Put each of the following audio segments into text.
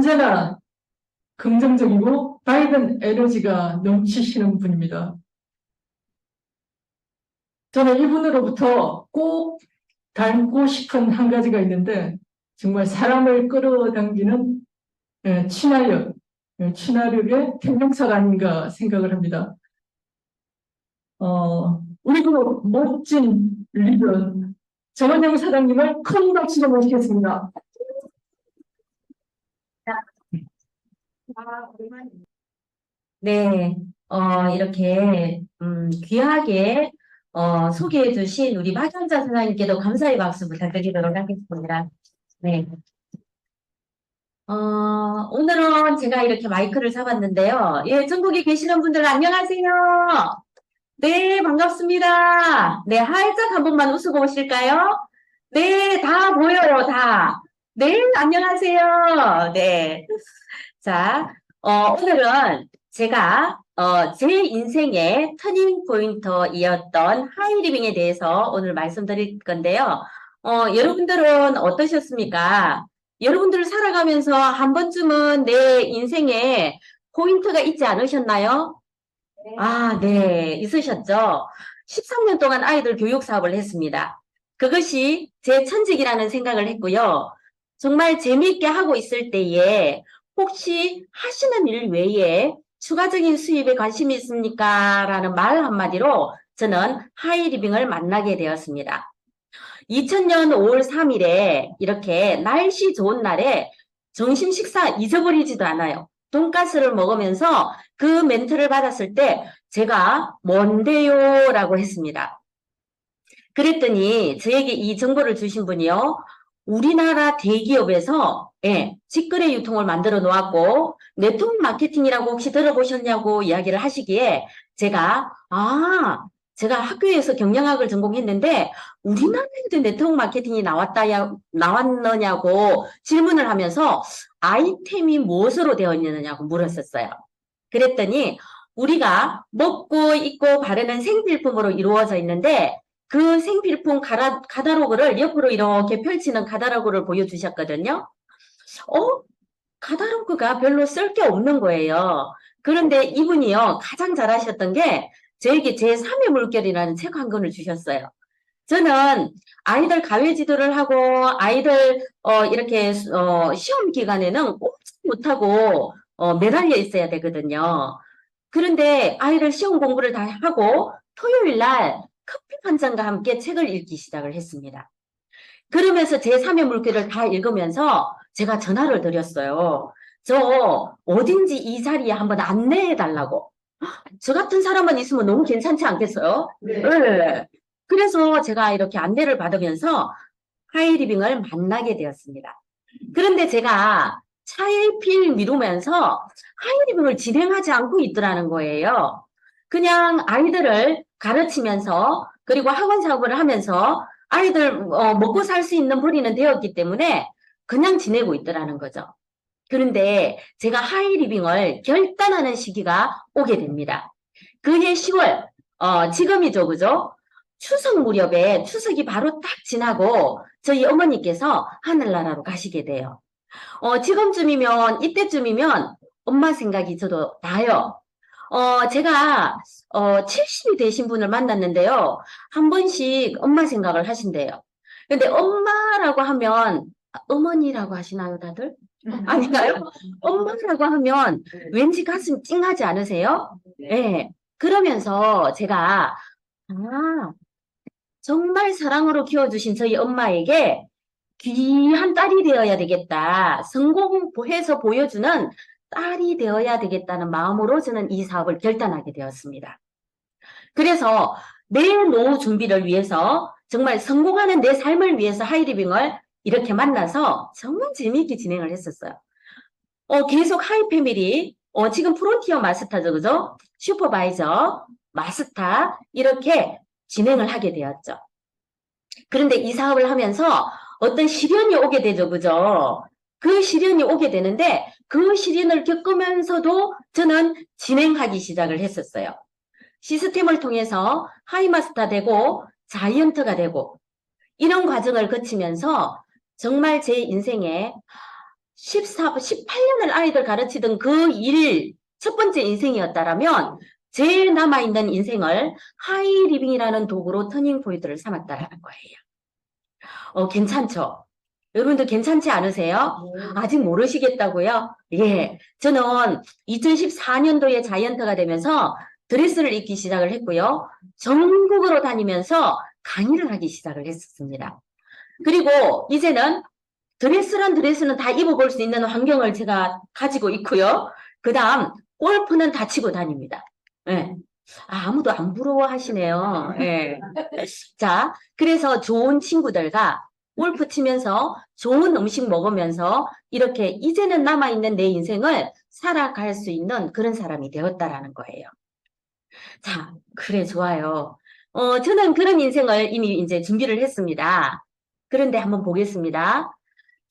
언제나 긍정적이고 밝은 에너지가 넘치시는 분입니다. 저는 이분으로부터 꼭 닮고 싶은 한 가지가 있는데 정말 사람을 끌어당기는 친화력의 태명사가 아닌가 생각을 합니다. 우리 그룹 멋진 리더 정원영 사장님을 큰 박수로 모시겠습니다. 네, 이렇게, 귀하게, 소개해 주신 우리 박영자 선생님께도 감사의 박수 부탁드리도록 하겠습니다. 네. 오늘은 제가 이렇게 마이크를 잡았는데요. 예, 전국에 계시는 분들 안녕하세요. 네, 반갑습니다. 네, 활짝 한 번만 웃고 오실까요? 네, 다 보여요, 다. 네, 안녕하세요. 네. 자, 오늘은 제가, 제 인생의 터닝 포인터이었던 하이리빙에 대해서 오늘 말씀드릴 건데요. 여러분들은 어떠셨습니까? 여러분들 살아가면서 한 번쯤은 내 인생에 포인트가 있지 않으셨나요? 아, 네, 있으셨죠? 13년 동안 아이들 교육 사업을 했습니다. 그것이 제 천직이라는 생각을 했고요. 정말 재미있게 하고 있을 때에 혹시 하시는 일 외에 추가적인 수입에 관심이 있습니까? 라는 말 한마디로 저는 하이리빙을 만나게 되었습니다. 2000년 5월 3일에 이렇게 날씨 좋은 날에 점심 식사 잊어버리지도 않아요. 돈가스를 먹으면서 그 멘트를 받았을 때 제가 뭔데요? 라고 했습니다. 그랬더니 저에게 이 정보를 주신 분이요. 우리나라 대기업에서 직거래 유통을 만들어 놓았고 네트워크 마케팅이라고 혹시 들어보셨냐고 이야기를 하시기에 제가 학교에서 경영학을 전공했는데 우리나라에도 네트워크 마케팅이 나왔느냐고 질문을 하면서 아이템이 무엇으로 되어 있느냐고 물었었어요. 그랬더니 우리가 먹고 입고 바르는 생필품으로 이루어져 있는데 그 생필품 카다로그를 옆으로 이렇게 펼치는 카다로그를 보여주셨거든요. 카다로그가 별로 쓸 게 없는 거예요. 그런데 이분이요, 가장 잘하셨던 게 저에게 제3의 물결이라는 책 한 권을 주셨어요. 저는 아이들 가외 지도를 하고 아이들 이렇게 시험 기간에는 꼼짝 못하고 매달려 있어야 되거든요. 그런데 아이들 시험 공부를 다 하고 토요일 날 커피 한 잔과 함께 책을 읽기 시작을 했습니다. 그러면서 제3의 물결을 다 읽으면서 제가 전화를 드렸어요. 저 어딘지 이 자리에 한번 안내해 달라고. 저 같은 사람만 있으면 너무 괜찮지 않겠어요? 네. 네. 그래서 제가 이렇게 안내를 받으면서 하이리빙을 만나게 되었습니다. 그런데 제가 차일피일 미루면서 하이리빙을 진행하지 않고 있더라는 거예요. 그냥 아이들을 가르치면서 그리고 학원 사업을 하면서 아이들 먹고 살 수 있는 벌이는 되었기 때문에 그냥 지내고 있더라는 거죠. 그런데 제가 하이리빙을 결단하는 시기가 오게 됩니다. 그해 10월, 지금이죠, 그죠? 추석 무렵에 추석이 바로 딱 지나고 저희 어머니께서 하늘나라로 가시게 돼요. 지금쯤이면, 이때쯤이면 엄마 생각이 저도 나요. 제가, 70이 되신 분을 만났는데요. 한 번씩 엄마 생각을 하신대요. 근데 엄마라고 하면, 어머니라고 하시나요, 다들? 아닌가요? 엄마라고 하면 왠지 가슴 찡하지 않으세요? 네. 그러면서 제가, 정말 사랑으로 키워주신 저희 엄마에게 귀한 딸이 되어야 되겠다. 성공해서 보여주는 딸이 되어야 되겠다는 마음으로 저는 이 사업을 결단하게 되었습니다. 그래서 내 노후 준비를 위해서 정말 성공하는 내 삶을 위해서 하이리빙을 이렇게 만나서 정말 재미있게 진행을 했었어요. 계속 하이패밀리, 지금 프론티어 마스터죠, 그죠? 슈퍼바이저, 마스터, 이렇게 진행을 하게 되었죠. 그런데 이 사업을 하면서 어떤 시련이 오게 되죠, 그죠? 그 시련이 오게 되는데 그 시련을 겪으면서도 저는 진행하기 시작을 했었어요. 시스템을 통해서 하이마스터 되고 자이언트가 되고 이런 과정을 거치면서 정말 제 인생에 18년을 아이들 가르치던 그 일, 첫 번째 인생이었다라면, 제일 남아있는 인생을 하이리빙이라는 도구로 터닝 포인트를 삼았다라는 거예요. 괜찮죠? 여러분들 괜찮지 않으세요? 아직 모르시겠다고요? 예. 저는 2014년도에 자이언트가 되면서 드레스를 입기 시작을 했고요. 전국으로 다니면서 강의를 하기 시작을 했었습니다. 그리고 이제는 드레스는 다 입어볼 수 있는 환경을 제가 가지고 있고요. 그 다음, 골프는 다 치고 다닙니다. 예. 아무도 안 부러워하시네요. 예. 자, 그래서 좋은 친구들과 골프 치면서 좋은 음식 먹으면서 이렇게 이제는 남아있는 내 인생을 살아갈 수 있는 그런 사람이 되었다라는 거예요. 자, 그래, 좋아요. 저는 그런 인생을 이미 이제 준비를 했습니다. 그런데 한번 보겠습니다.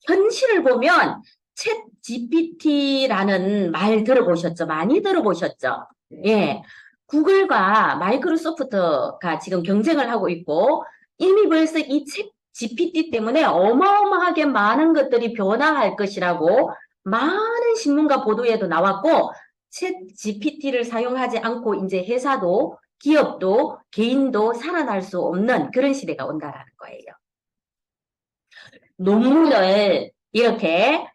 현실을 보면 챗 GPT라는 말 들어보셨죠? 많이 들어보셨죠? 예. 구글과 마이크로소프트가 지금 경쟁을 하고 있고 이미 벌써 이 챗 GPT 때문에 어마어마하게 많은 것들이 변화할 것이라고 많은 신문과 보도에도 나왔고 챗 GPT를 사용하지 않고 이제 회사도 기업도 개인도 살아날 수 없는 그런 시대가 온다라는 거예요. 논문을 이렇게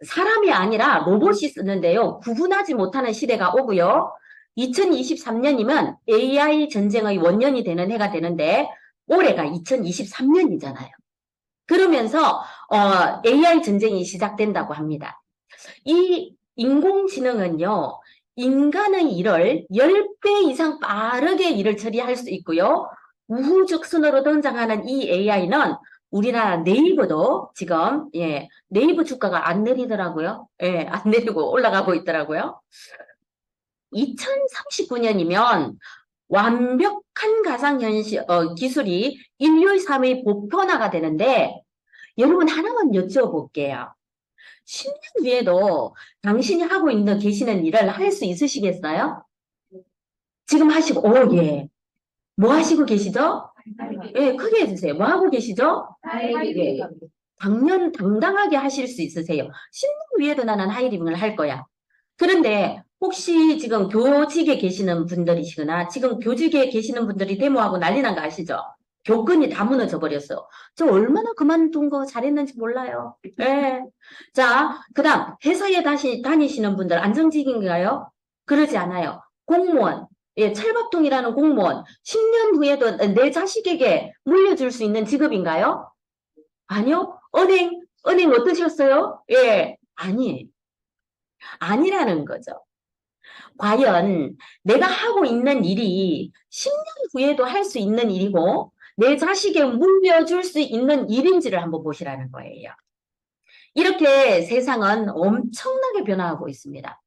사람이 아니라 로봇이 쓰는데요. 구분하지 못하는 시대가 오고요. 2023년이면 AI 전쟁의 원년이 되는 해가 되는데 올해가 2023년이잖아요. 그러면서 AI 전쟁이 시작된다고 합니다. 이 인공지능은요. 인간의 일을 10배 이상 빠르게 일을 처리할 수 있고요. 우후적 순으로 등장하는 이 AI는 우리나라 네이버도 지금 네이버 주가가 안 내리더라고요. 예, 안 내리고 올라가고 있더라고요. 2039년이면 완벽한 가상현실 기술이 인류의 삶의 보편화가 되는데 여러분 하나만 여쭤볼게요. 10년 뒤에도 당신이 하고 있는 계시는 일을 할 수 있으시겠어요? 지금 하시고 예. 뭐 하시고 계시죠? 예, 크게 해주세요. 뭐 하고 계시죠? 예. 당당하게 하실 수 있으세요. 10년 위에도 나는 하이리빙을 할 거야. 그런데 혹시 지금 교직에 계시는 분들이시거나 지금 교직에 계시는 분들이 데모하고 난리 난 거 아시죠? 교권이 다 무너져 버렸어. 저 얼마나 그만둔 거 잘했는지 몰라요. 예. 자, 그 다음 회사에 다시 다니시는 분들 안정직인가요? 그러지 않아요. 공무원. 예, 찰밥통이라는 공무원. 10년 후에도 내 자식에게 물려줄 수 있는 직업인가요? 아니요. 은행 어떠셨어요? 예, 아니라는 거죠. 과연 내가 하고 있는 일이 10년 후에도 할 수 있는 일이고 내 자식에 물려줄 수 있는 일인지를 한번 보시라는 거예요. 이렇게 세상은 엄청나게 변화하고 있습니다.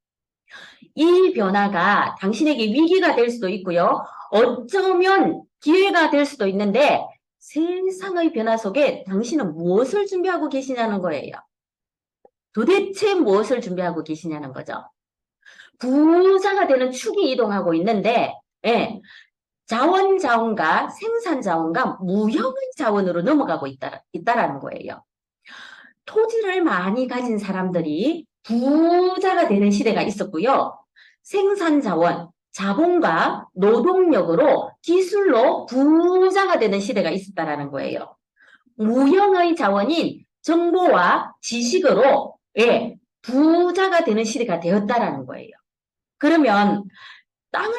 이 변화가 당신에게 위기가 될 수도 있고요. 어쩌면 기회가 될 수도 있는데 세상의 변화 속에 당신은 무엇을 준비하고 계시냐는 거예요. 도대체 무엇을 준비하고 계시냐는 거죠. 부자가 되는 축이 이동하고 있는데 자원과 생산자원과 무형의 자원으로 넘어가고 있다라는 거예요. 토지를 많이 가진 사람들이 부자가 되는 시대가 있었고요. 생산자원, 자본과 노동력으로 기술로 부자가 되는 시대가 있었다라는 거예요. 무형의 자원인 정보와 지식으로 부자가 되는 시대가 되었다라는 거예요. 그러면 땅을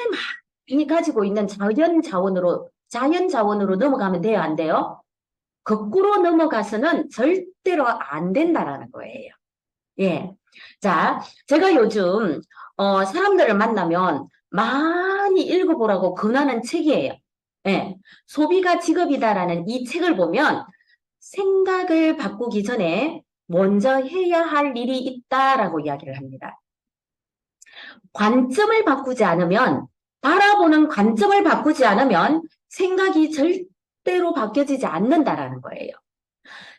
많이 가지고 있는 자연 자원으로 넘어가면 돼요, 안 돼요? 거꾸로 넘어가서는 절대로 안 된다라는 거예요. 예. 자, 제가 요즘 사람들을 만나면 많이 읽어보라고 권하는 책이에요. 예. 소비가 직업이다라는 이 책을 보면 생각을 바꾸기 전에 먼저 해야 할 일이 있다라고 이야기를 합니다. 관점을 바꾸지 않으면, 바라보는 관점을 바꾸지 않으면 생각이 절대로 바뀌어지지 않는다라는 거예요.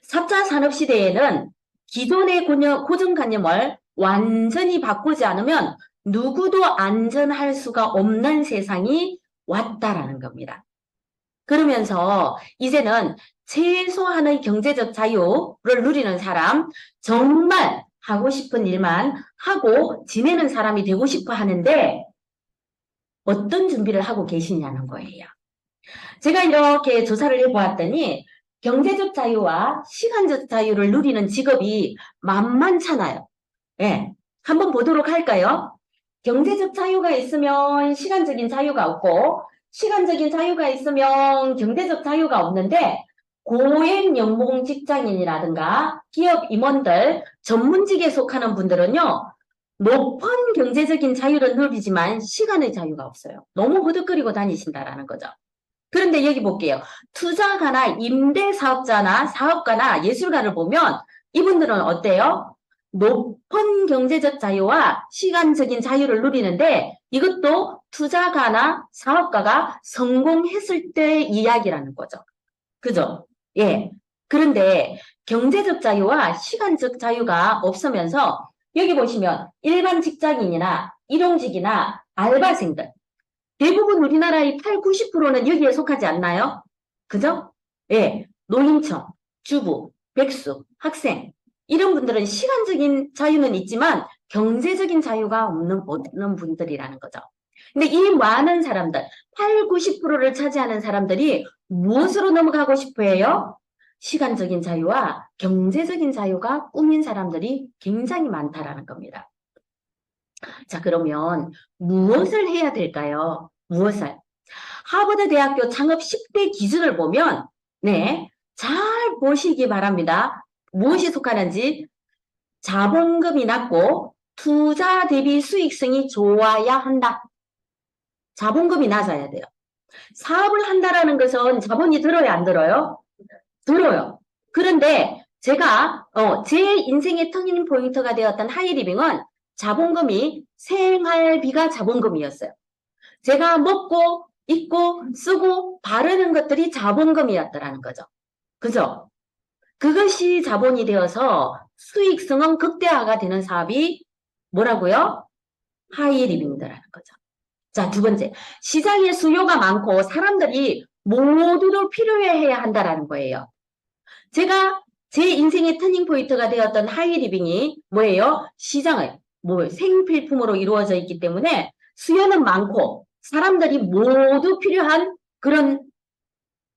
4차 산업시대에는 기존의 고정관념을 완전히 바꾸지 않으면 누구도 안전할 수가 없는 세상이 왔다라는 겁니다. 그러면서 이제는 최소한의 경제적 자유를 누리는 사람, 정말 하고 싶은 일만 하고 지내는 사람이 되고 싶어 하는데 어떤 준비를 하고 계시냐는 거예요. 제가 이렇게 조사를 해보았더니 경제적 자유와 시간적 자유를 누리는 직업이 만만찮아요. 예, 한번 보도록 할까요? 경제적 자유가 있으면 시간적인 자유가 없고 시간적인 자유가 있으면 경제적 자유가 없는데 고액 연봉 직장인이라든가 기업 임원들, 전문직에 속하는 분들은요. 높은 경제적인 자유를 누리지만 시간의 자유가 없어요. 너무 허덕거리고 다니신다라는 거죠. 그런데 여기 볼게요. 투자가나 임대사업자나 사업가나 예술가를 보면 이분들은 어때요? 높은 경제적 자유와 시간적인 자유를 누리는데 이것도 투자가나 사업가가 성공했을 때의 이야기라는 거죠. 그죠? 예. 그런데 경제적 자유와 시간적 자유가 없으면서 여기 보시면 일반 직장인이나 일용직이나 알바생들 대부분 우리나라의 8, 90%는 여기에 속하지 않나요? 그죠? 예. 노인청, 주부, 백수, 학생 이런 분들은 시간적인 자유는 있지만 경제적인 자유가 없는 분들이라는 거죠. 근데 이 많은 사람들, 8, 90%를 차지하는 사람들이 무엇으로 넘어가고 싶어 해요? 시간적인 자유와 경제적인 자유가 꿈인 사람들이 굉장히 많다라는 겁니다. 자, 그러면 무엇을 해야 될까요? 무엇을? 하버드 대학교 창업 10대 기준을 보면, 네, 잘 보시기 바랍니다. 무엇이 속하는지 자본금이 낮고 투자 대비 수익성이 좋아야 한다. 자본금이 낮아야 돼요. 사업을 한다라는 것은 자본이 들어야 안 들어요? 들어요. 그런데 제가 제 인생의 터닝 포인트가 되었던 하이리빙은 자본금이 생활비가 자본금이었어요. 제가 먹고 입고 쓰고 바르는 것들이 자본금이었다라는 거죠. 그죠? 그것이 자본이 되어서 수익성은 극대화가 되는 사업이 뭐라고요? 하이리빙이라는 거죠. 자, 두 번째. 시장에 수요가 많고 사람들이 모두도 필요해야 한다라는 거예요. 제가 제 인생의 터닝 포인트가 되었던 하이리빙이 뭐예요? 시장을 생필품으로 이루어져 있기 때문에 수요는 많고 사람들이 모두 필요한 그런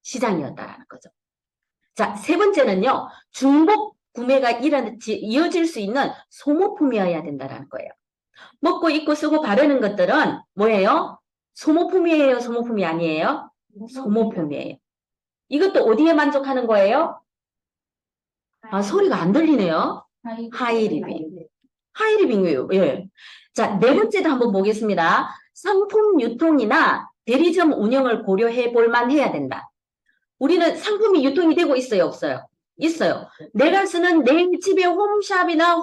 시장이었다라는 거죠. 자, 세 번째는요. 중복 구매가 이어질 수 있는 소모품이어야 된다는 거예요. 먹고 입고 쓰고 바르는 것들은 뭐예요? 소모품이에요? 소모품이 아니에요? 소모품이에요. 이것도 어디에 만족하는 거예요? 아, 소리가 안 들리네요. 하이리빙. 하이리빙이에요. 예. 자, 네 번째도 한번 보겠습니다. 상품 유통이나 대리점 운영을 고려해 볼 만해야 된다. 우리는 상품이 유통이 되고 있어요, 없어요? 있어요. 내가 쓰는 내 집에 홈샵이나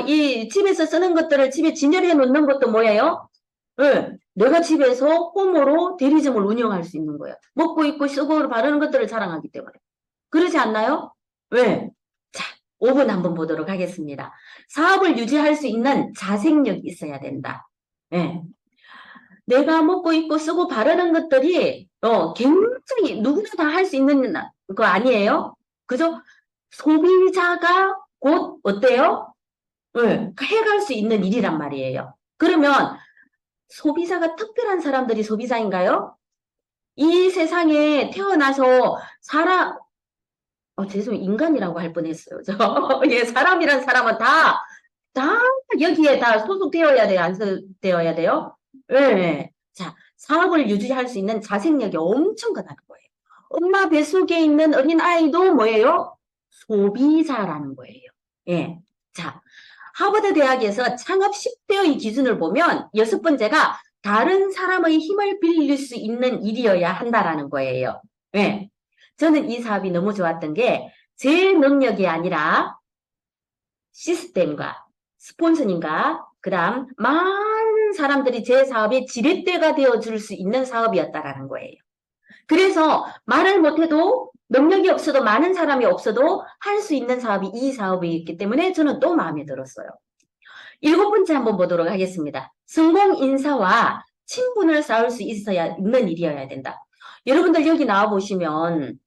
이 집에서 쓰는 것들을 집에 진열해 놓는 것도 뭐예요? 예. 내가 집에서 홈으로 대리점을 운영할 수 있는 거예요. 먹고 입고 쓰고 바르는 것들을 자랑하기 때문에. 그러지 않나요? 왜? 자, 5분 한번 보도록 하겠습니다. 사업을 유지할 수 있는 자생력이 있어야 된다. 예. 내가 먹고 입고 쓰고 바르는 것들이 굉장히 누구나 다 할 수 있는 거 아니에요? 그죠? 소비자가 곧 어때요? 예, 해갈 수 있는 일이란 말이에요. 그러면 소비자가 특별한 사람들이 소비자인가요? 이 세상에 태어나서 죄송해요. 인간이라고 할 뻔했어요. 예, 사람이란 사람은 다 여기에 다 소속되어야 돼요? 안 소속되어야 돼요? 예. 자, 사업을 유지할 수 있는 자생력이 엄청 크다는 거예요. 엄마 뱃속에 있는 어린 아이도 뭐예요? 소비자라는 거예요. 예. 자, 하버드 대학에서 창업 10대의 기준을 보면 6번째가 다른 사람의 힘을 빌릴 수 있는 일이어야 한다라는 거예요. 예. 저는 이 사업이 너무 좋았던 게 제 능력이 아니라 시스템과 스폰서님과 그다음 많은 사람들이 제 사업의 지렛대가 되어줄 수 있는 사업이었다라는 거예요. 그래서 말을 못해도 능력이 없어도 많은 사람이 없어도 할 수 있는 사업이 이 사업이었기 때문에 저는 또 마음에 들었어요. 7번째 한번 보도록 하겠습니다. 성공 인사와 친분을 쌓을 수 있는 일이어야 된다. 여러분들 여기 나와 보시면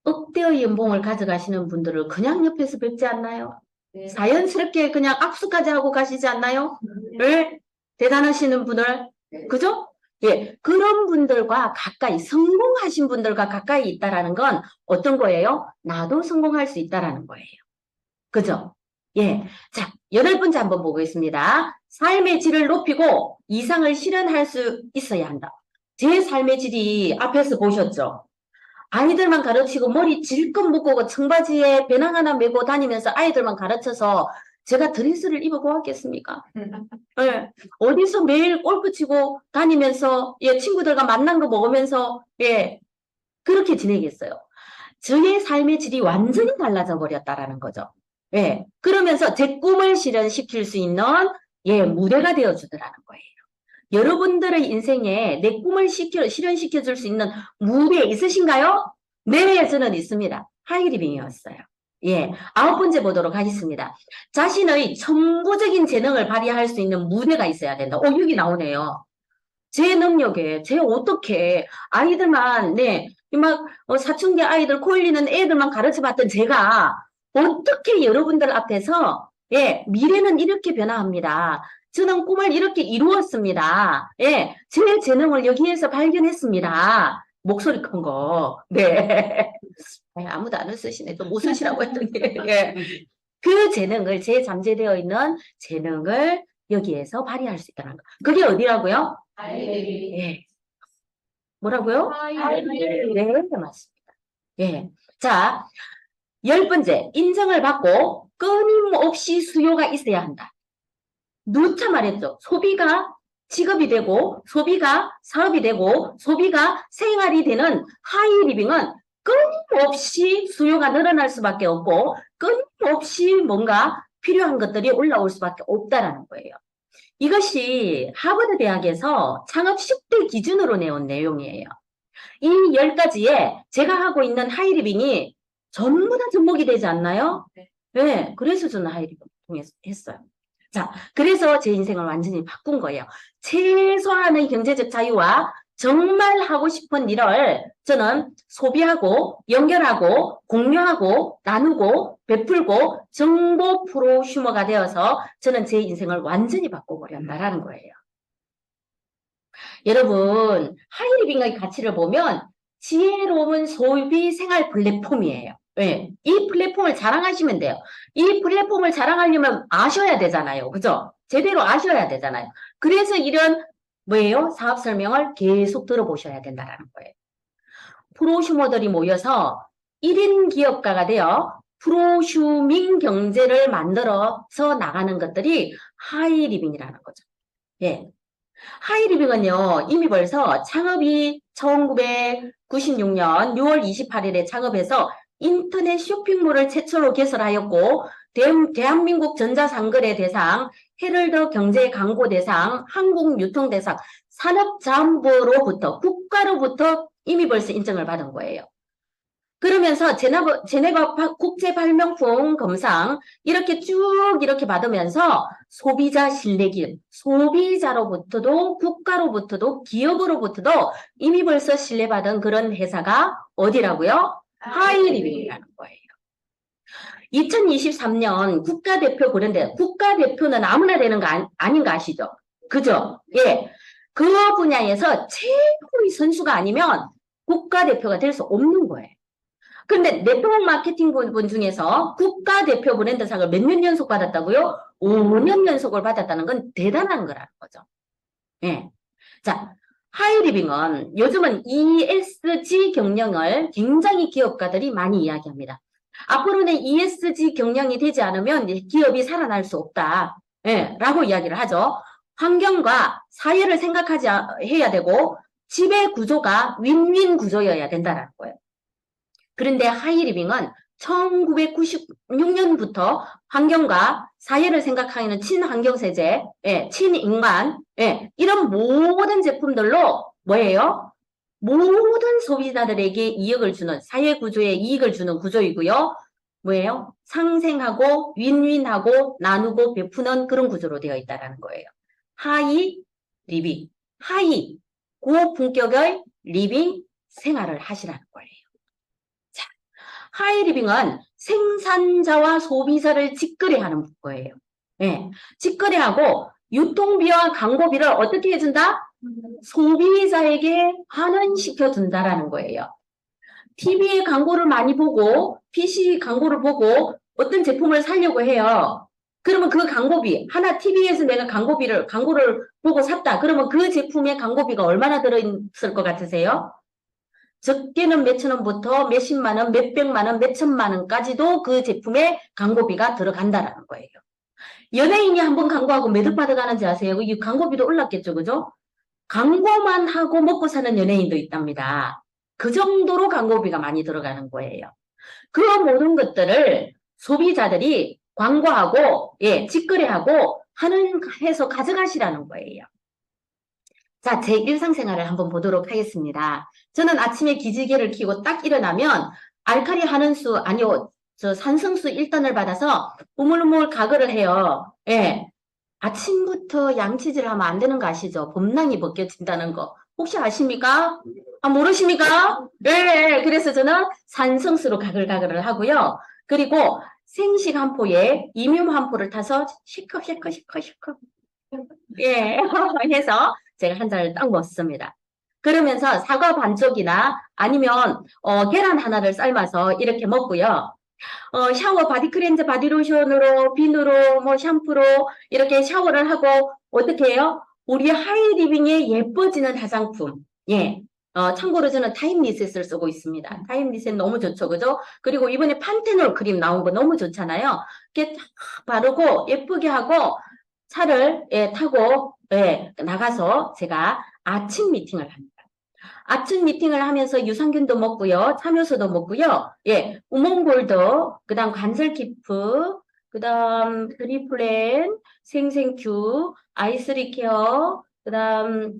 억대의 연봉을 가져가시는 분들을 그냥 옆에서 뵙지 않나요? 네. 자연스럽게 그냥 악수까지 하고 가시지 않나요? 네? 대단하시는 분을. 네. 그죠? 예, 그런 분들과 가까이, 성공하신 분들과 가까이 있다라는 건 어떤 거예요? 나도 성공할 수 있다라는 거예요. 그죠? 예. 자, 8번째 한번 보겠습니다. 삶의 질을 높이고 이상을 실현할 수 있어야 한다. 제 삶의 질이 앞에서 보셨죠? 아이들만 가르치고 머리 질끈 묶고 청바지에 배낭 하나 메고 다니면서 아이들만 가르쳐서 제가 드레스를 입어고 하겠습니까? 예. 어디서 매일 골프 치고 다니면서 예, 친구들과 만난 거 먹으면서 예, 그렇게 지내겠어요. 저의 삶의 질이 완전히 달라져 버렸다라는 거죠. 예. 그러면서 제 꿈을 실현시킬 수 있는 예, 무대가 되어 주더라는 거예요. 여러분들의 인생에 내 꿈을 실현시켜 줄 수 있는 무대 있으신가요? 네, 저는 있습니다. 하이리빙이었어요. 예, 9번째 보도록 하겠습니다. 자신의 천부적인 재능을 발휘할 수 있는 무대가 있어야 된다. 여기 나오네요. 제 능력에, 제 어떻게, 아이들만, 네, 막, 사춘기 아이들 콜리는 애들만 가르쳐 봤던 제가, 어떻게 여러분들 앞에서, 예, 미래는 이렇게 변화합니다. 저는 꿈을 이렇게 이루었습니다. 예, 제 재능을 여기에서 발견했습니다. 목소리 큰 거. 네. 아무도 안 쓰시네. 또 못 쓰시라고 했더니. 예. 그 재능을, 제 잠재되어 있는 재능을 여기에서 발휘할 수 있다는 거. 그게 어디라고요? 예. 뭐라고요? 네, 맞습니다. 예. 자, 10번째, 인정을 받고 끊임없이 수요가 있어야 한다. 누차 말했죠. 소비가 직업이 되고, 소비가 사업이 되고, 소비가 생활이 되는 하이리빙은 끊임없이 수요가 늘어날 수밖에 없고, 끊임없이 뭔가 필요한 것들이 올라올 수밖에 없다라는 거예요. 이것이 하버드 대학에서 창업 10대 기준으로 내온 내용이에요. 이 10가지에 제가 하고 있는 하이리빙이 전부 다 접목이 되지 않나요? 네. 그래서 저는 하이리빙 했어요. 자, 그래서 제 인생을 완전히 바꾼 거예요. 최소한의 경제적 자유와 정말 하고 싶은 일을 저는 소비하고, 연결하고, 공유하고, 나누고, 베풀고, 정보 프로슈머가 되어서 저는 제 인생을 완전히 바꿔버렸다라는 거예요. 여러분, 하이리빙의 가치를 보면 지혜로운 소비 생활 플랫폼이에요. 네. 이 플랫폼을 자랑하시면 돼요. 이 플랫폼을 자랑하려면 아셔야 되잖아요. 그죠? 제대로 아셔야 되잖아요. 그래서 이런 뭐예요? 사업 설명을 계속 들어보셔야 된다는 거예요. 프로슈머들이 모여서 1인 기업가가 되어 프로슈밍 경제를 만들어서 나가는 것들이 하이리빙이라는 거죠. 예. 하이리빙은요, 이미 벌써 창업이 1996년 6월 28일에 창업해서 인터넷 쇼핑몰을 최초로 개설하였고, 대한민국 전자상거래 대상, 헤럴드 경제 광고 대상, 한국유통 대상, 산업자원부로부터, 국가로부터 이미 벌써 인정을 받은 거예요. 그러면서 제네바 국제 발명품 검상 이렇게 쭉 이렇게 받으면서 소비자 신뢰기, 소비자로부터도 국가로부터도 기업으로부터도 이미 벌써 신뢰받은 그런 회사가 어디라고요? 하이리빙이라는 거예요. 2023년 국가대표 그런데 국가대표는 아무나 되는 거 아닌 거 아시죠? 그죠? 예. 그 분야에서 최고의 선수가 아니면 국가대표가 될 수 없는 거예요. 근데 네트워크 마케팅 분 중에서 국가대표 브랜드상을 몇 년 연속 받았다고요? 5년 연속을 받았다는 건 대단한 거라는 거죠. 예. 자, 하이리빙은 요즘은 ESG 경영을 굉장히 기업가들이 많이 이야기합니다. 앞으로는 ESG 경영이 되지 않으면 기업이 살아날 수 없다. 예, 라고 이야기를 하죠. 환경과 사회를 해야 되고 지배 구조가 윈윈 구조여야 된다는 거예요. 그런데 하이리빙은 1996년부터 환경과 사회를 생각하는 친환경세제, 예, 친인간, 예, 이런 모든 제품들로 뭐예요? 모든 소비자들에게 이익을 주는, 사회구조에 이익을 주는 구조이고요. 뭐예요? 상생하고, 윈윈하고, 나누고, 베푸는 그런 구조로 되어 있다는 거예요. 하이, 리빙. 하이, 고품격의 리빙, 생활을 하시라는 거예요. 자, 하이리빙은 생산자와 소비자를 직거래하는 거예요. 예, 직거래하고 유통비와 광고비를 어떻게 해준다? 소비자에게 환원시켜 준다라는 거예요. TV에 광고를 많이 보고 PC 광고를 보고 어떤 제품을 사려고 해요. 그러면 그 광고비, 하나 TV에서 내가 광고를 보고 샀다. 그러면 그 제품의 광고비가 얼마나 들어있을 것 같으세요? 적게는 몇천 원부터 몇십만 원, 몇백만 원, 몇천만 원까지도 그 제품에 광고비가 들어간다라는 거예요. 연예인이 한번 광고하고 몇 억 받아가는지 아세요? 이 광고비도 올랐겠죠, 그죠? 광고만 하고 먹고 사는 연예인도 있답니다. 그 정도로 광고비가 많이 들어가는 거예요. 그 모든 것들을 소비자들이 광고하고, 예, 직거래하고 해서 가져가시라는 거예요. 자, 제 일상생활을 한번 보도록 하겠습니다. 저는 아침에 기지개를 켜고 딱 일어나면 알칼리 한은수, 아니요, 저 산성수 1단을 받아서 우물우물 가글을 해요. 예. 아침부터 양치질을 하면 안 되는 거 아시죠? 봄낭이 벗겨진다는 거. 혹시 아십니까? 아, 모르십니까? 네, 그래서 저는 산성수로 가글가글을 하고요. 그리고 생식 한 포에 이뮨 한 포를 타서 시커 예, 해서 제가 한 잔을 딱 먹습니다. 그러면서 사과 반쪽이나 아니면 계란 하나를 삶아서 이렇게 먹고요. 샤워 바디 클렌저 바디로션으로 비누로 뭐 샴푸로 이렇게 샤워를 하고 어떻게 해요? 우리 하이리빙의 예뻐지는 화장품. 예. 참고로 저는 타임리셋을 쓰고 있습니다. 타임리셋 너무 좋죠. 그죠? 그리고 이번에 판테놀 크림 나온 거 너무 좋잖아요. 이렇게 딱 바르고 예쁘게 하고 차를 예, 타고 예, 나가서 제가 아침 미팅을 합니다. 아침 미팅을 하면서 유산균도 먹고요. 참효소도 먹고요. 예, 우몽골드, 그 다음 관절기프, 그 다음 드리플랜, 생생큐, 아이스리케어, 그 다음,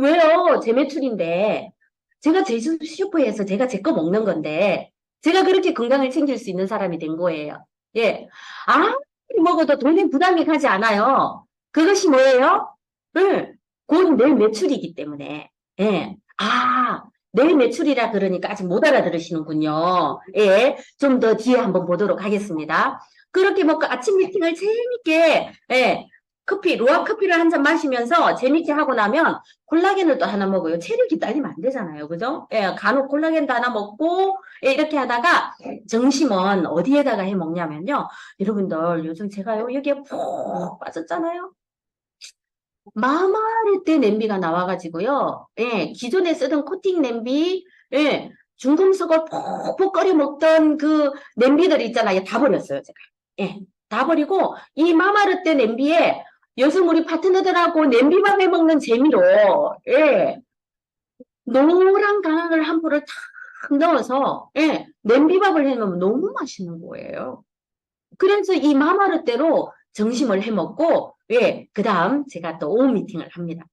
왜요? 제 매출인데. 제가 제주 슈퍼에서 제가 제 거 먹는 건데, 제가 그렇게 건강을 챙길 수 있는 사람이 된 거예요. 예. 아무리 먹어도 돈에 부담이 가지 않아요. 그것이 뭐예요? 곧 내 매출이기 때문에. 예. 아, 내일 매출이라 그러니까 아직 못 알아들으시는군요. 예. 좀 더 뒤에 한번 보도록 하겠습니다. 그렇게 먹고 아침 미팅을 재밌게, 예. 루아 커피를 한 잔 마시면서 재밌게 하고 나면 콜라겐을 또 하나 먹어요. 체력이 딸리면 안 되잖아요. 그죠? 예. 간혹 콜라겐도 하나 먹고, 예, 이렇게 하다가 점심은 어디에다가 해 먹냐면요. 여러분들 요즘 제가요, 여기에 푹 빠졌잖아요. 마마르떼 냄비가 나와가지고요. 예, 기존에 쓰던 코팅 냄비, 예, 중금속을 푹푹 끓여 먹던 그 냄비들 있잖아요. 다 버렸어요, 제가. 예, 다 버리고 이 마마르떼 냄비에 요즘 우리 파트너들하고 냄비밥 해 먹는 재미로, 예, 노란 강황을 한 포를 탁 넣어서, 예, 냄비밥을 해 먹으면 너무 맛있는 거예요. 그래서 이 마마르떼로 점심을 해 먹고, 예, 그 다음 제가 또 오후 미팅을 합니다.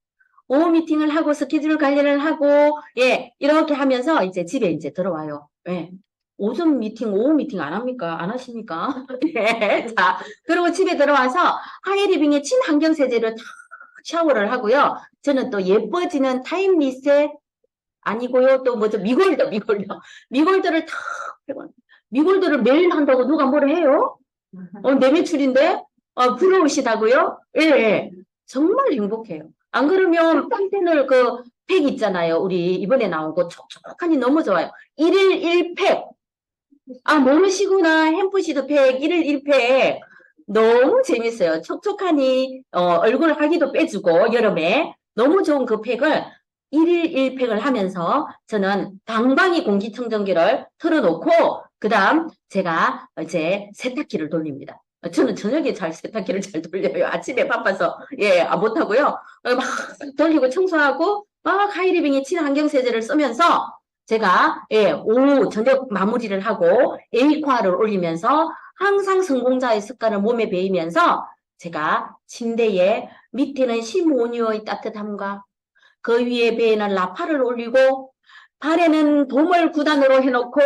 오후 미팅을 하고 스케줄 관리를 하고, 예, 이렇게 하면서 이제 집에 이제 들어와요. 예. 오전 미팅, 오후 미팅 안 합니까? 안 하십니까? 예. 자, 그리고 집에 들어와서 하이리빙의 친환경 세제를 탁 샤워를 하고요. 저는 또 예뻐지는 타임 리셋 아니고요. 또 뭐죠? 미골드를 탁 해고 미골드를 매일 한다고 누가 뭐를 해요? 내 매출인데? 부러우시다고요? 예, 예. 정말 행복해요. 안 그러면 판테놀 그 팩 있잖아요. 우리 이번에 나온 거 촉촉하니 너무 좋아요. 1일 1팩. 아, 모르시구나. 햄프시드 팩, 1일 1팩. 너무 재밌어요. 촉촉하니, 얼굴 하기도 빼주고, 여름에. 너무 좋은 그 팩을 1일 1팩을 하면서 저는 방방이 공기청정기를 틀어놓고, 그 다음 제가 이제 세탁기를 돌립니다. 저는 저녁에 잘 세탁기를 잘 돌려요. 아침에 바빠서, 예, 못하고요. 막 돌리고 청소하고, 막 하이리빙의 친환경세제를 쓰면서 제가, 예, 오후 저녁 마무리를 하고 에이콰를 올리면서 항상 성공자의 습관을 몸에 배이면서 제가 침대에 밑에는 시모니오의 따뜻함과 그 위에 배에는 라파를 올리고 발에는 도물 9단으로 해놓고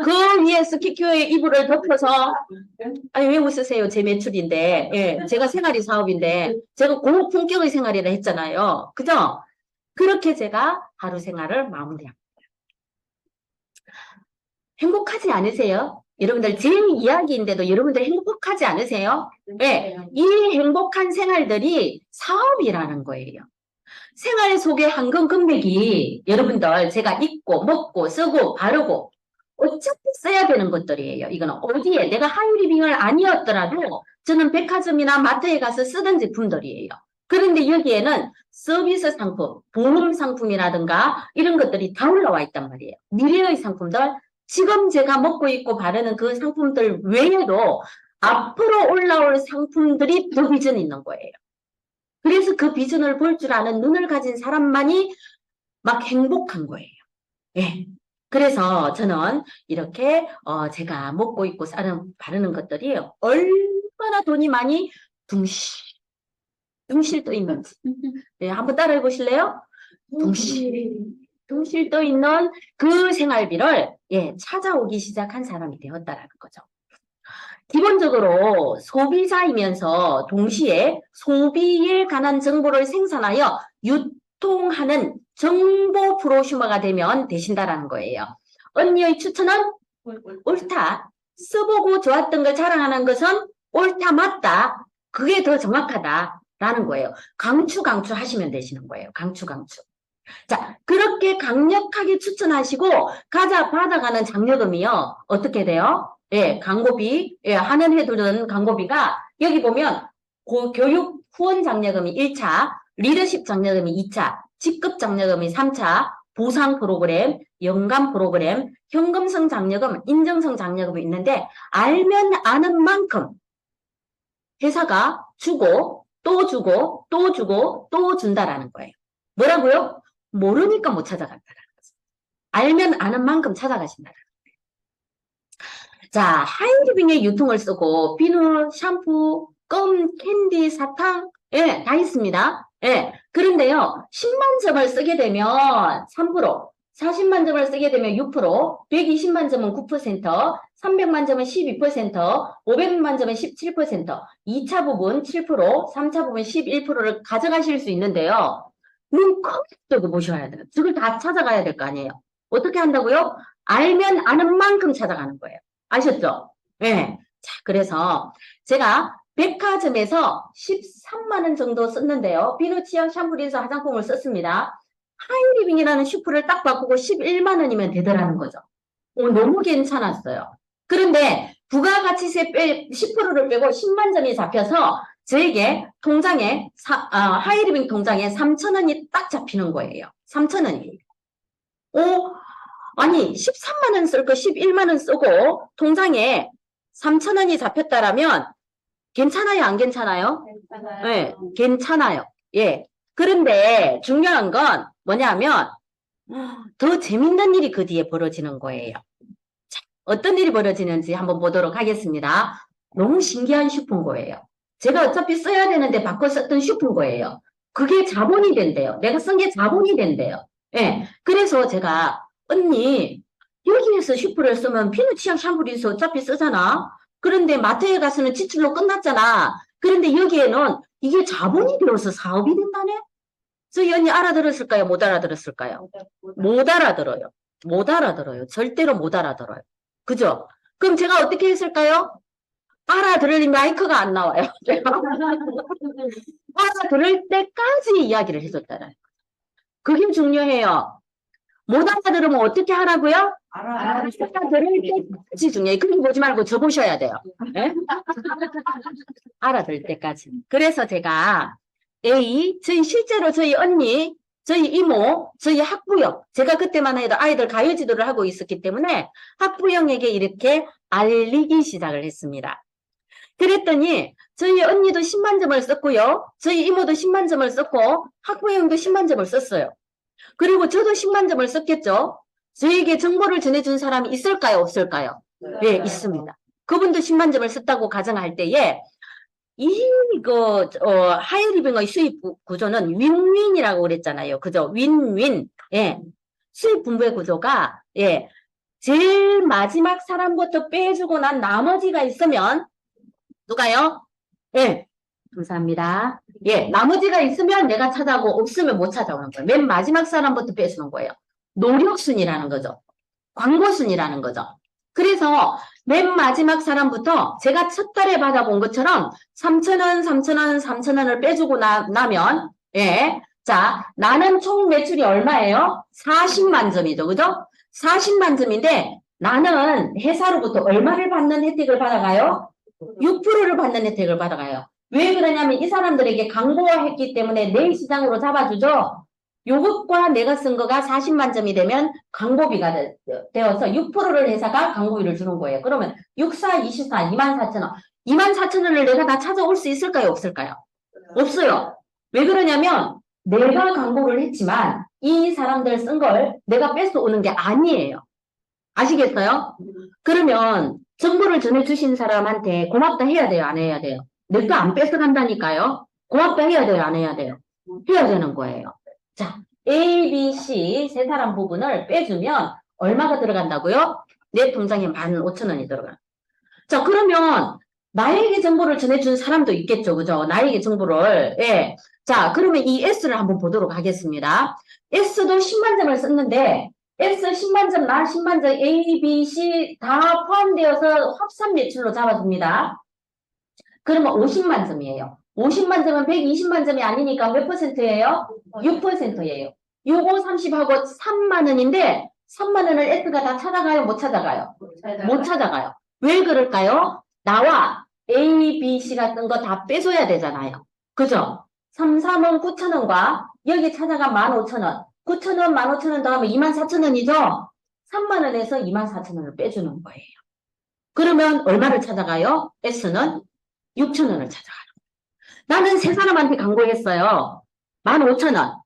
그 위에 스키큐의 이불을 덮어서 아니 왜 웃으세요? 제 매출인데 예, 제가 생활이 사업인데 제가 고품격의 생활이라 했잖아요. 그죠? 그렇게 제가 하루 생활을 마무리합니다. 행복하지 않으세요? 여러분들 제 이야기인데도 여러분들 행복하지 않으세요? 네, 이 행복한 생활들이 사업이라는 거예요. 생활 속의 황금 금맥이 여러분들 제가 입고 먹고 쓰고 바르고 어차피 써야 되는 것들이에요. 이거는 어디에 내가 하이리빙을 아니었더라도 저는 백화점이나 마트에 가서 쓰던 제품들이에요. 그런데 여기에는 서비스 상품, 보험 상품이라든가 이런 것들이 다 올라와 있단 말이에요. 미래의 상품들, 지금 제가 먹고 있고 바르는 그 상품들 외에도 앞으로 올라올 상품들이 더 비전이 있는 거예요. 그래서 그 비전을 볼 줄 아는 눈을 가진 사람만이 막 행복한 거예요. 예. 그래서 저는 이렇게 제가 먹고 있고 바르는 것들이 얼마나 돈이 많이 둥실 떠 있는지. 예, 한번 따라해 보실래요? 둥실 떠 있는 그 생활비를 찾아오기 시작한 사람이 되었다라는 거죠. 기본적으로 소비자이면서 동시에 소비에 관한 정보를 생산하여 유통하는 정보 프로슈머가 되면 되신다라는 거예요. 언니의 추천은 옳다. 써보고 좋았던 걸 자랑하는 것은 옳다, 맞다. 그게 더 정확하다라는 거예요. 강추 하시면 되시는 거예요. 강추. 자, 그렇게 강력하게 추천하시고 받아가는 장려금이요. 어떻게 돼요? 예, 광고비, 하는 해두는 광고비가 여기 보면 교육 후원 장려금이 1차, 리더십 장려금이 2차, 직급 장려금이 3차, 보상 프로그램, 연간 프로그램, 현금성 장려금, 인정성 장려금이 있는데 알면 아는 만큼 회사가 주고 또 주고 또 주고 또 준다라는 거예요. 뭐라고요? 모르니까 못 찾아간다라는 거죠. 알면 아는 만큼 찾아가신다라는 거예요. 자, 하이리빙의 유통을 쓰고 비누, 샴푸, 껌, 캔디, 사탕, 다 있습니다. 그런데요, 10만 점을 쓰게 되면 3%, 40만 점을 쓰게 되면 6%, 120만 점은 9%, 300만 점은 12%, 500만 점은 17%, 2차 부분 7%, 3차 부분 11%를 가져가실 수 있는데요. 눈 크게 뜨고 보셔야 돼요. 그걸 다 찾아가야 될 거 아니에요. 어떻게 한다고요? 알면 아는 만큼 찾아가는 거예요. 아셨죠? 네. 자, 그래서 제가 백화점에서 13만 원 정도 썼는데요. 비누, 치약, 샴푸, 린스, 화장품을 썼습니다. 하이리빙이라는 슈프를 딱 바꾸고 11만 원이면 되더라는 거죠. 너무 괜찮았어요. 그런데 부가가치세 10%를 빼고 10만 점이 잡혀서 저에게 통장에 하이리빙 통장에 3,000원이 딱 잡히는 거예요. 3,000원이. 아니 13만 원 쓸 거 11만 원 쓰고 통장에 3,000원이 잡혔다라면 괜찮아요, 안 괜찮아요? 괜찮아요. 네, 괜찮아요. 예. 그런데 중요한 건 뭐냐면 더 재밌는 일이 그 뒤에 벌어지는 거예요. 자, 어떤 일이 벌어지는지 한번 보도록 하겠습니다. 너무 신기한 슈퍼인 거예요. 제가 어차피 써야 되는데 바꿔 썼던 슈퍼인 거예요. 그게 자본이 된대요. 내가 쓴 게 자본이 된대요. 예. 그래서 제가 언니 여기에서 슈퍼를 쓰면 비누, 치약, 샴푸, 린스 어차피 쓰잖아. 그런데 마트에 가서는 지출로 끝났잖아. 그런데 여기에는 이게 자본이 되어서 사업이 된다네? 저희 언니 알아들었을까요? 못 알아들었을까요? 못 알아들어요. 못 알아들어요. 절대로 못 알아들어요. 그죠? 그럼 제가 어떻게 했을까요? 알아들으니 마이크가 안 나와요. 알아들을 때까지 이야기를 해줬잖아요. 그게 중요해요. 못 알아들으면 어떻게 하라고요? 알아들을 때까지 중요해요. 그림 보지 말고 저 보셔야 돼요. 네? 알아들 때까지. 그래서 제가 실제로 저희 언니, 저희 이모, 저희 학부형, 제가 그때만 해도 아이들 가요 지도를 하고 있었기 때문에 학부형에게 이렇게 알리기 시작을 했습니다. 그랬더니 저희 언니도 10만 점을 썼고요. 저희 이모도 10만 점을 썼고 학부형도 10만 점을 썼어요. 그리고 저도 10만 점을 썼겠죠. 저에게 정보를 전해준 사람이 있을까요? 없을까요? 네, 있습니다. 그분도 10만 점을 썼다고 가정할 때에 하이리빙의 수입 구조는 윈윈이라고 그랬잖아요. 그죠? 윈윈. 예. 수입 분배 구조가, 제일 마지막 사람부터 빼주고 난 나머지가 있으면, 누가요? 예. 감사합니다. 예, 나머지가 있으면 내가 찾아오고 없으면 못 찾아오는 거예요. 맨 마지막 사람부터 빼주는 거예요. 노력순이라는 거죠. 광고순이라는 거죠. 그래서 맨 마지막 사람부터 제가 첫 달에 받아본 것처럼 3,000원, 3,000원, 3,000원을 빼주고 나면 예, 자, 나는 총 매출이 얼마예요? 40만 점이죠. 그죠? 40만 점인데 나는 회사로부터 얼마를 받는 혜택을 받아가요? 6%를 받는 혜택을 받아가요. 왜 그러냐면 이 사람들에게 광고했기 때문에 내 시장으로 잡아주죠. 요것과 내가 쓴 거가 40만 점이 되면 광고비가 되어서 6%를 회사가 광고비를 주는 거예요. 그러면 6, 4, 24, 24,000원. 24,000원을 내가 다 찾아올 수 있을까요? 없을까요? 없어요. 왜 그러냐면 내가 광고를 했지만 이 사람들 쓴 걸 내가 뺏어오는 게 아니에요. 아시겠어요? 그러면 정보를 전해주신 사람한테 고맙다 해야 돼요? 안 해야 돼요? 내 거 안 뺏어간다니까요? 고맙다 해야 돼요? 안 해야 돼요? 해야 되는 거예요. 자, A, B, C 세 사람 부분을 빼주면 얼마가 들어간다고요? 내 통장에 15,000원이 들어가. 자, 그러면 나에게 정보를 전해준 사람도 있겠죠. 그죠? 나에게 정보를. 예. 자, 그러면 이 S를 한번 보도록 하겠습니다. S도 10만 점을 썼는데 S 10만 점, 나 10만 점, A, B, C 다 포함되어서 합산 매출로 잡아줍니다. 그러면 50만 점이에요. 50만 점은 120만 점이 아니니까 몇 %예요? 6%예요. 요거 30하고 3만 원인데 3만 원을 S가 다 찾아가요? 못 찾아가요? 못 찾아가요. 왜 그럴까요? 나와 A, B, C가 쓴 거 다 빼줘야 되잖아요. 그죠? 3, 3은 9,000원과 여기 찾아가 15,000원. 9,000원, 15,000원 더하면 24,000원이죠? 3만 원에서 24,000원을 빼주는 거예요. 그러면 얼마를 찾아가요? S는 6,000원을 찾아가요. 나는 세 사람한테 광고했어요. 15,000원.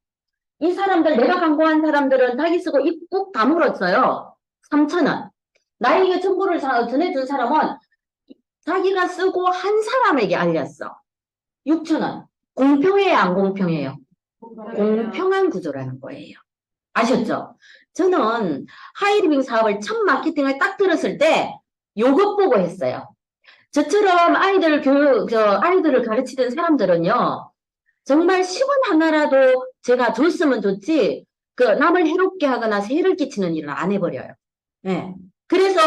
이 사람들, 내가 광고한 사람들은 자기 쓰고 입국 다 물었어요. 3,000원. 나에게 정보를 전해준 사람은 자기가 쓰고 한 사람에게 알렸어. 6,000원. 공평해요, 안 공평해요? 공평한 구조라는 거예요. 아셨죠? 저는 하이리빙 사업을 첫 마케팅을 딱 들었을 때 요것 보고 했어요. 저처럼 아이들을 가르치던 사람들은요, 정말 10원 하나라도 제가 줬으면 좋지, 남을 해롭게 하거나 해를 끼치는 일은 안 해버려요. 예. 그래서,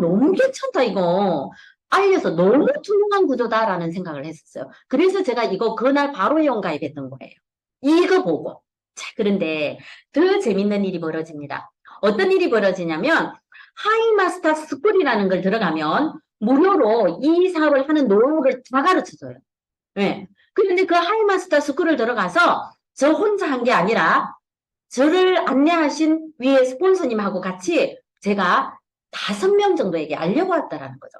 너무 괜찮다, 이거. 알려서 너무 훌륭한 구조다라는 생각을 했었어요. 그래서 제가 이거 그날 바로 회원 가입했던 거예요. 이거 보고. 자, 그런데 더 재밌는 일이 벌어집니다. 어떤 일이 벌어지냐면, 하이마스터 스쿨이라는 걸 들어가면 무료로 이 사업을 하는 노하우를 다 가르쳐줘요. 네. 그런데 그 하이마스터 스쿨을 들어가서 저 혼자 한 게 아니라 저를 안내하신 위에 스폰서님하고 같이 제가 5명 정도에게 알려보았다라는 거죠.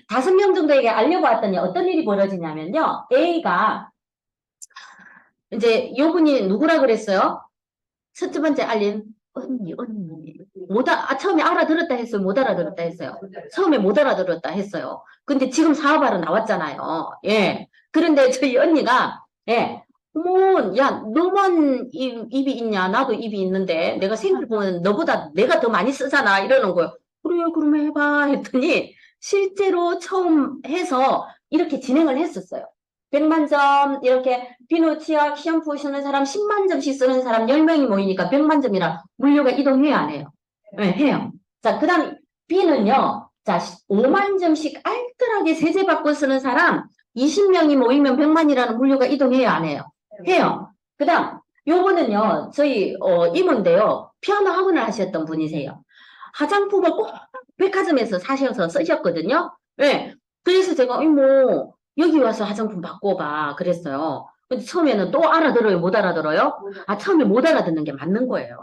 5명 정도에게 알려보았더니 어떤 일이 벌어지냐면요. A가 이제 요분이 누구라 그랬어요? 첫 번째 알린 언니. 처음에 알아들었다 했어요? 못 알아들었다 했어요? 처음에 못 알아들었다 했어요. 근데 지금 사업하러 나왔잖아요. 예. 그런데 저희 언니가, 예. 야, 너만 입이 있냐? 나도 입이 있는데, 내가 생각해 보면 너보다 내가 더 많이 쓰잖아. 이러는 거예요. 그래요, 그러면 해봐. 했더니, 실제로 처음 해서 이렇게 진행을 했었어요. 100만 점, 이렇게 비누, 치약, 샴푸 쓰는 사람 10만 점씩 쓰는 사람 10명이 모이니까 100만 점이라 물류가 이동해야 안 해요? 네, 해요. 자, 그 다음 B는요. 자, 5만 점씩 알뜰하게 세제 받고 쓰는 사람 20명이 모이면 100만이라는 물류가 이동해야 안 해요? 해요. 그 다음 요거는요. 저희 이모인데요. 피아노 학원을 하셨던 분이세요. 화장품을 꼭 백화점에서 사셔서 쓰셨거든요. 네. 그래서 제가 이모 여기 와서 화장품 바꿔봐 그랬어요. 근데 처음에는 또 알아들어요? 못 알아들어요? 처음에 못 알아듣는 게 맞는 거예요.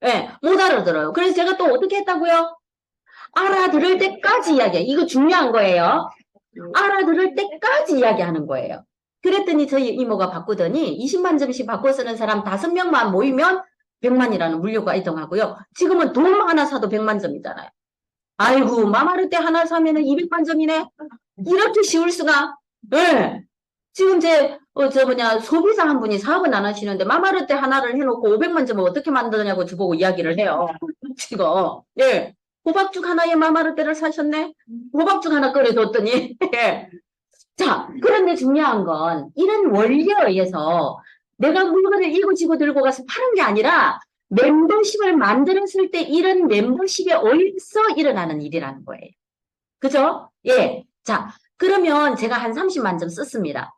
네, 못 알아들어요. 그래서 제가 또 어떻게 했다고요? 알아들을 때까지 이야기해. 이거 중요한 거예요. 알아들을 때까지 이야기하는 거예요. 그랬더니 저희 이모가 바꾸더니 20만 점씩 바꿔 쓰는 사람 5명만 모이면 100만이라는 물류가 이동하고요. 지금은 돈 하나 사도 100만 점이잖아요. 아이고, 마마르떼 하나 사면은 200만 점이네? 이렇게 쉬울 수가? 네. 지금 소비자 한 분이 사업은 안 하시는데, 마마르떼 하나를 해놓고 500만 점을 어떻게 만드냐고 저보고 이야기를 해요. 지금. 예. 호박죽 하나에 마마르떼를 사셨네? 호박죽 하나 끓여줬더니, 예. 자, 그런데 중요한 건 이런 원리에 의해서 내가 물건을 이고지고 들고 가서 파는 게 아니라 멤버십을 만들었을 때 이런 멤버십에 의해서 일어나는 일이라는 거예요. 그죠? 예. 자, 그러면 제가 한 30만 점 썼습니다.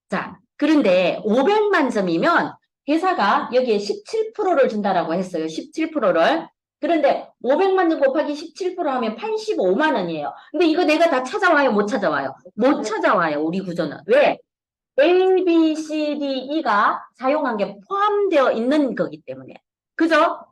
자, 그런데 500만 점이면 회사가 여기에 17%를 준다라고 했어요. 17%를. 그런데 500만 점 곱하기 17% 하면 85만 원이에요. 근데 이거 내가 다 찾아와요? 못 찾아와요? 못 찾아와요, 우리 구조는. 왜? A, B, C, D, E가 사용한 게 포함되어 있는 거기 때문에. 그죠?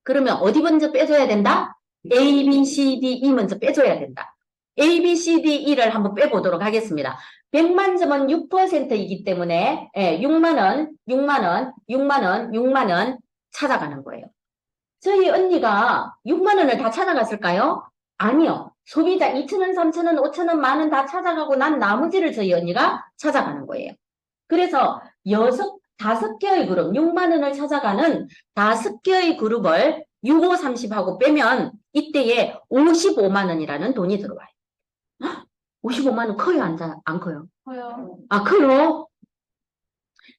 그러면 어디 먼저 빼줘야 된다? A, B, C, D, E 먼저 빼줘야 된다. A, B, C, D, E를 한번 빼보도록 하겠습니다. 100만 점은 6%이기 때문에 6만 원, 6만 원, 6만 원, 6만 원 찾아가는 거예요. 저희 언니가 6만 원을 다 찾아갔을까요? 아니요. 소비자 2,000원, 3,000원, 5,000원, 만 원 다 찾아가고 난 나머지를 저희 언니가 찾아가는 거예요. 그래서 다섯 개의 그룹, 6만 원을 찾아가는 5개의 그룹을 6, 5, 30하고 빼면 이때에 55만 원이라는 돈이 들어와요. 55만 원 커요? 안 커요? 커요. 아, 커요?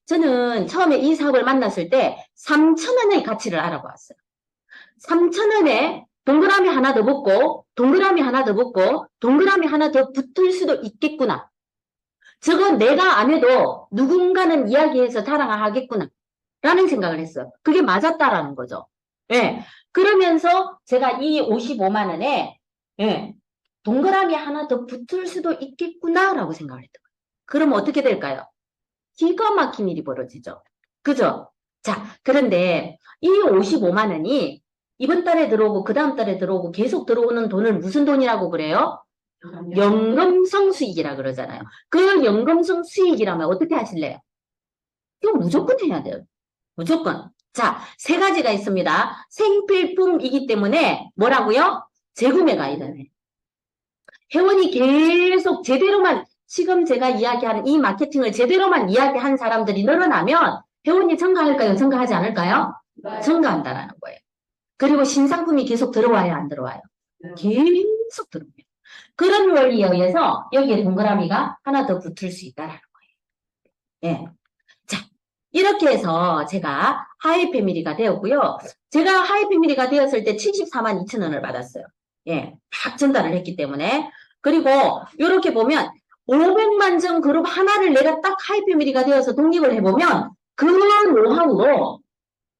저는 처음에 이 사업을 만났을 때 3,000원의 가치를 알아보았어요. 3,000원에 동그라미 하나 더 붙고, 동그라미 하나 더 붙고, 동그라미 하나 더 붙을 수도 있겠구나. 저건 내가 안 해도 누군가는 이야기해서 자랑하겠구나. 라는 생각을 했어요. 그게 맞았다라는 거죠. 예. 그러면서 제가 이 55만 원에, 예, 동그라미 하나 더 붙을 수도 있겠구나라고 생각을 했던 거예요. 그럼 어떻게 될까요? 기가 막힌 일이 벌어지죠. 그죠? 자, 그런데 이 55만 원이 이번 달에 들어오고 그 다음 달에 들어오고 계속 들어오는 돈을 무슨 돈이라고 그래요? 연금성 수익이라 그러잖아요. 그 연금성 수익이라면 어떻게 하실래요? 이거 무조건 해야 돼요. 무조건. 자, 세 가지가 있습니다. 생필품이기 때문에 뭐라고요? 재구매가 일어나요. 회원이 계속 제대로만 지금 제가 이야기하는 이 마케팅을 제대로만 이야기한 사람들이 늘어나면 회원이 증가할까요? 증가하지 않을까요? 네. 증가한다라는 거예요. 그리고 신상품이 계속 들어와야 안 들어와요? 계속 들어와요. 그런 원리에 의해서 여기에 동그라미가 하나 더 붙을 수 있다라는 거예요. 예. 자, 이렇게 해서 제가 하이 패밀리가 되었고요. 제가 하이 패밀리가 되었을 때 74만 2천 원을 받았어요. 예, 딱 전달을 했기 때문에. 그리고 이렇게 보면 500만 점 그룹 하나를 내가 딱 하이 패밀리가 되어서 독립을 해보면 그 노하우로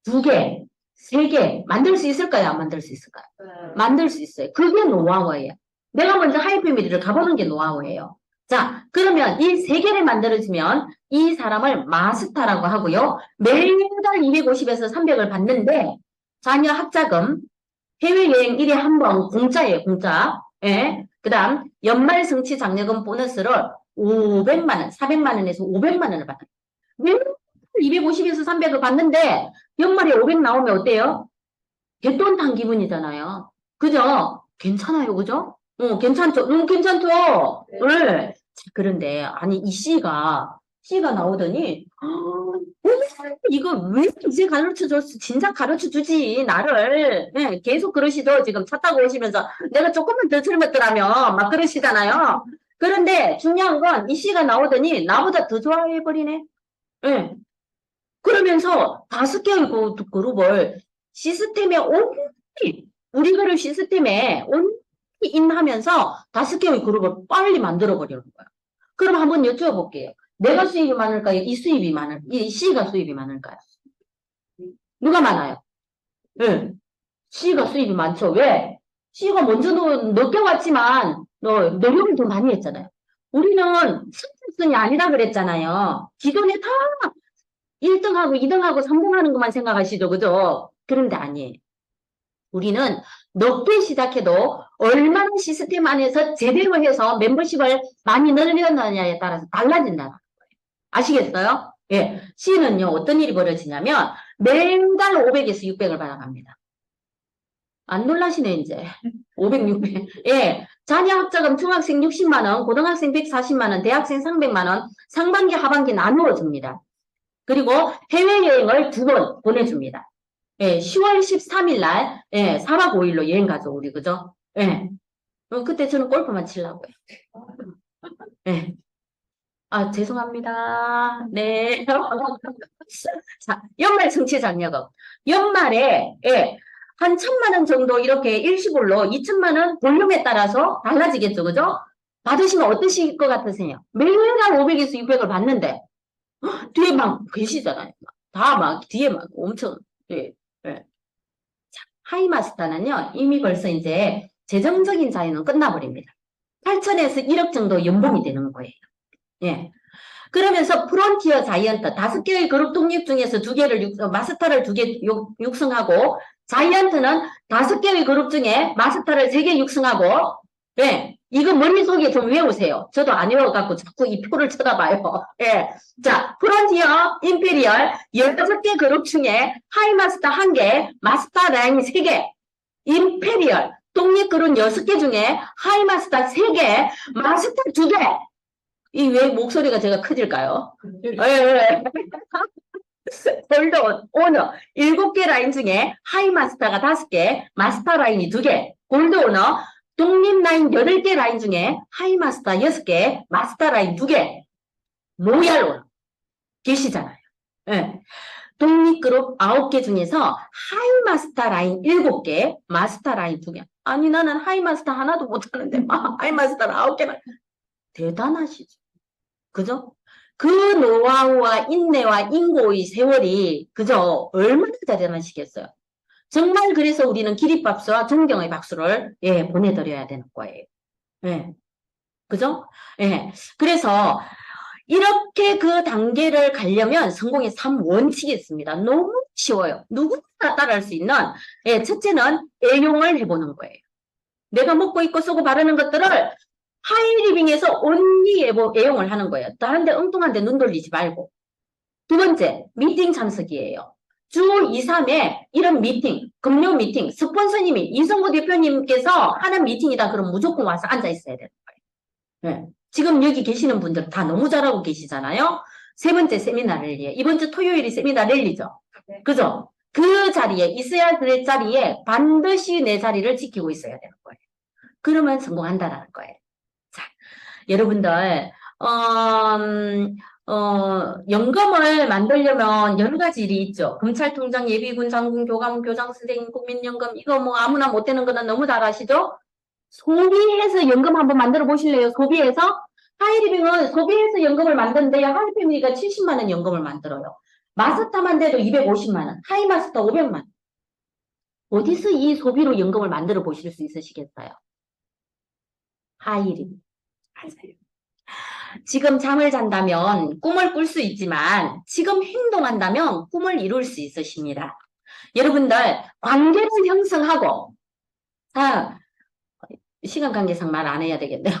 2개, 3개 만들 수 있을까요? 안 만들 수 있을까요? 만들 수 있어요. 그게 노하우예요. 내가 먼저 하이 패밀리를 가보는 게 노하우예요. 자, 그러면 이 3개를 만들어주면 이 사람을 마스터라고 하고요. 매달 250에서 300을 받는데 자녀 학자금, 해외여행 1회 한 번 공짜예요. 공짜. 예. 그 다음 연말 성취 장려금 보너스를 500만 원, 400만 원에서 500만 원을 받아요. 매달 250에서 300을 받는데 연말에 500 나오면 어때요? 개돈 탄 기분이잖아요. 그죠? 괜찮아요. 그죠? 괜찮죠? 괜찮죠? 네. 그런데, 아니, 이 C가 나오더니, 이거 왜 이제 가르쳐 줬어? 진작 가르쳐 주지, 나를. 네, 계속 그러시죠. 지금 차 타고 오시면서 내가 조금만 더 젊었더라면 막 그러시잖아요. 그런데 중요한 건 이 C가 나오더니 나보다 더 좋아해버리네. 네. 그러면서 5개의 그룹을 시스템에 온전히, 우리 그룹 시스템에 온전히 인하면서 5개의 그룹을 빨리 만들어버리는 거야. 그럼 한번 여쭤볼게요. 내가 수입이 많을까요? 이 C가 수입이 많을까요? 누가 많아요? 네. C가 수입이 많죠. 왜? C가 먼저 늦게 왔지만, 노력을 더 많이 했잖아요. 우리는 선택순이 아니라 그랬잖아요. 기존에 다 1등하고 2등하고 3등 하는 것만 생각하시죠. 그죠? 그런데 아니에요. 우리는 높게 시작해도 얼마나 시스템 안에서 제대로 해서 멤버십을 많이 늘려느냐에 따라서 달라진다는 거예요. 아시겠어요? 예. C는요, 어떤 일이 벌어지냐면 매달 500에서 600을 받아갑니다. 안 놀라시네, 이제. 500, 600. 예. 자녀 학자금 중학생 60만원, 고등학생 140만원, 대학생 300만원, 상반기, 하반기 나누어 줍니다. 그리고 해외여행을 2번 보내줍니다. 예, 10월 13일 날, 4박 5일로 여행 가죠, 우리, 그죠? 예. 그때 저는 골프만 치려고요. 예. 아, 죄송합니다. 네. 자, 연말 정치 장려금. 연말에, 예, 한 1,000만 원 정도 이렇게 일시불로 2,000만 원 볼륨에 따라서 달라지겠죠, 그죠? 받으시면 어떠실 것 같으세요? 매일간 500에서 600을 받는데, 뒤에 막 계시잖아요. 다 막, 뒤에 막 엄청, 예, 예. 하이마스터는요, 이미 벌써 이제 재정적인 자유는 끝나버립니다. 8천에서 1억 정도 연봉이 되는 거예요. 예. 그러면서 프론티어 자이언트 5개의 그룹 독립 중에서 마스터를 2개 육성하고 자이언트는 5개의 그룹 중에 마스터를 3개 육성하고 예. 이거 머릿속에 좀 외우세요. 저도 안 외워갖고 자꾸 이 표를 쳐다봐요. 예. 자, 프론티어, 임페리얼 16개 그룹 중에 하이마스터 1개, 마스터 라인 3개, 임페리얼 독립그룹 6개 중에 하이마스터 3개, 마스터 2개. 이 왜 목소리가 제가 커질까요? 예. 골드 오너 7개 라인 중에 하이마스터가 5개, 마스터 라인이 2개, 골드 오너 독립 라인 8개 라인 중에 하이마스터 6개, 마스터 라인 2개, 로얄 오너 계시잖아요. 예. 독립그룹 9개 중에서 하이마스터 라인 7개, 마스터 라인 2개. 아니 나는 하이마스터 하나도 못하는데 하이마스터를 9개나 대단하시죠. 그죠? 그 노하우와 인내와 인고의 세월이 그죠? 얼마나 대단하시겠어요. 정말 그래서 우리는 기립박수와 존경의 박수를 예, 보내드려야 되는 거예요. 예. 그죠? 예. 그래서 이렇게 그 단계를 가려면 성공의 3원칙이 있습니다. 너무 쉬워요. 누구나 따라할 수 있는 예, 첫째는 애용을 해보는 거예요. 내가 먹고 입고 쓰고 바르는 것들을 하이리빙에서 온리 애용을 하는 거예요. 다른 데 엉뚱한 데 눈 돌리지 말고. 두 번째, 미팅 참석이에요. 주 2, 3회 이런 미팅, 금요 미팅, 스폰서님이 이성구 대표님께서 하는 미팅이다 그럼 무조건 와서 앉아 있어야 되는 거예요. 네. 지금 여기 계시는 분들 다 너무 잘하고 계시잖아요. 세 번째 세미나 랠리에 이번 주 토요일이 세미나 랠리죠. 그죠? 그 자리에 있어야 될 자리에 반드시 내 자리를 지키고 있어야 되는 거예요. 그러면 성공한다라는 거예요. 자, 여러분들 연금을 만들려면 여러 가지 일이 있죠. 검찰총장, 예비군, 장군, 교감, 교장, 선생님, 국민연금 이거 뭐 아무나 못 되는 거는 너무 잘 아시죠? 소비해서 연금 한번 만들어 보실래요? 소비해서? 하이리빙은 소비해서 연금을 만드는데요. 하이패밀리가 70만 원 연금을 만들어요. 마스터만 돼도 250만 원, 하이마스터 500만 원. 어디서 이 소비로 연금을 만들어 보실 수 있으시겠어요? 하이리빙. 맞아요. 지금 잠을 잔다면 꿈을 꿀 수 있지만 지금 행동한다면 꿈을 이룰 수 있으십니다. 여러분들 관계를 형성하고 시간 관계상 말 안 해야 되겠네요.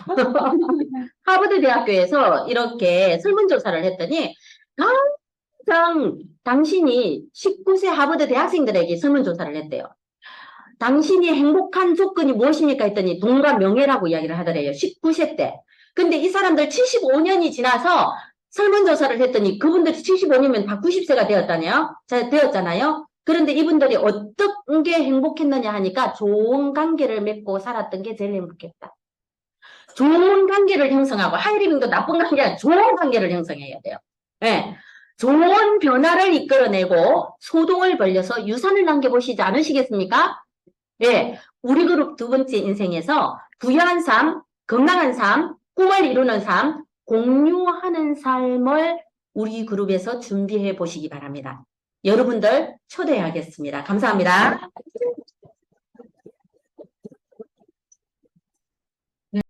하버드 대학교에서 이렇게 설문조사를 했더니 항상 당신이 19세 하버드 대학생들에게 설문조사를 했대요. 당신이 행복한 조건이 무엇입니까 했더니 돈과 명예라고 이야기를 하더래요. 19세 때. 근데 이 사람들 75년이 지나서 설문조사를 했더니 그분들이 75년이면 다 90세가 되었잖아요. 그런데 이분들이 어떤 게 행복했느냐 하니까 좋은 관계를 맺고 살았던 게 제일 행복했다. 좋은 관계를 형성하고 하이리빙도 나쁜 관계 아니라 좋은 관계를 형성해야 돼요. 네. 좋은 변화를 이끌어내고 소동을 벌려서 유산을 남겨보시지 않으시겠습니까? 네. 우리 그룹 2번째 인생에서 부유한 삶, 건강한 삶, 꿈을 이루는 삶, 공유하는 삶을 우리 그룹에서 준비해 보시기 바랍니다. 여러분들 초대하겠습니다. 감사합니다.